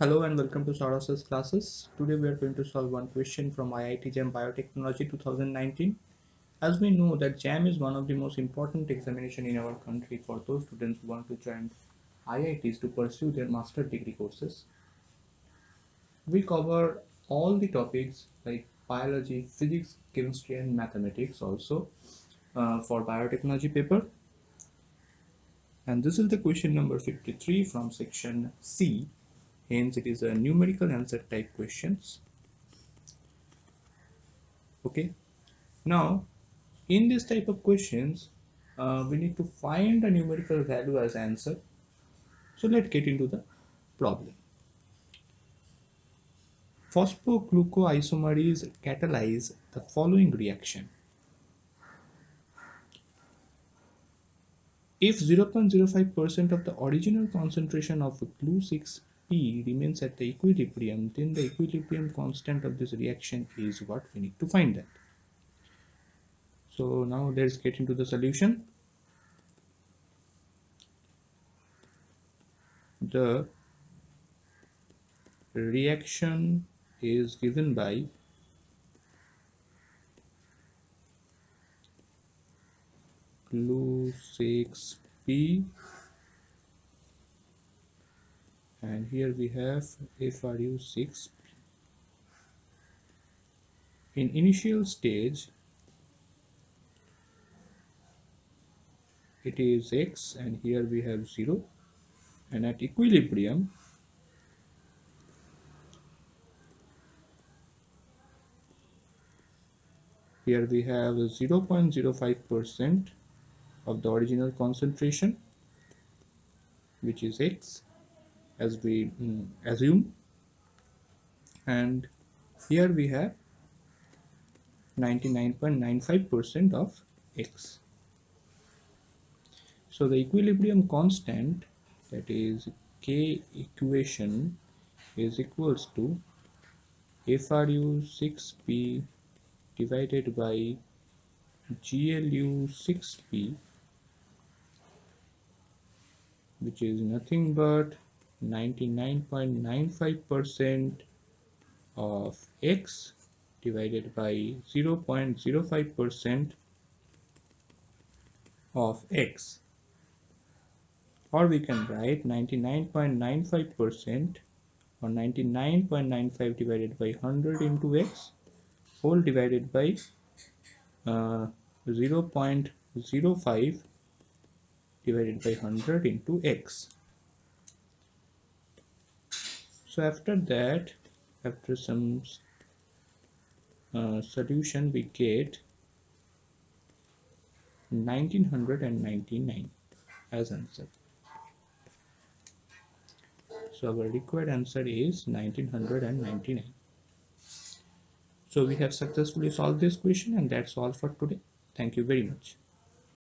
Hello and welcome to Sauras's classes. Today we are going to solve one question from IIT JAM Biotechnology 2019. As we know that JAM is one of the most important examination in our country for those students who want to join IITs to pursue their master degree courses. We cover all the topics like biology, physics, chemistry and mathematics also for biotechnology paper. And this is the question number 53 from section C. Hence it is a numerical answer type questions. Okay, now in this type of questions we need to find a numerical value as answer. So let's get into the problem. Phosphoglucoisomerase catalyze the following reaction. If 0.05% of the original concentration of Glu-6P remains at the equilibrium, then the equilibrium constant of this reaction is what we need to find that. So now let's get into the solution. The reaction is given by Glu-6P and here we have FRU6. In initial stage it is X and here we have 0, and at equilibrium here we have 0.05% of the original concentration, which is X as we assume, and here we have 99.95% of X. So the equilibrium constant, that is K equation, is equals to FRU6P divided by GLU6P, which is nothing but 99.95% of X divided by 0.05% of X, or we can write 99.95% or 99.95 divided by 100 into X whole divided by 0.05 divided by 100 into X. So after that, after some solution, we get 1999 as answer. So our required answer is 1999. So we have successfully solved this question, and that's all for today. Thank you very much.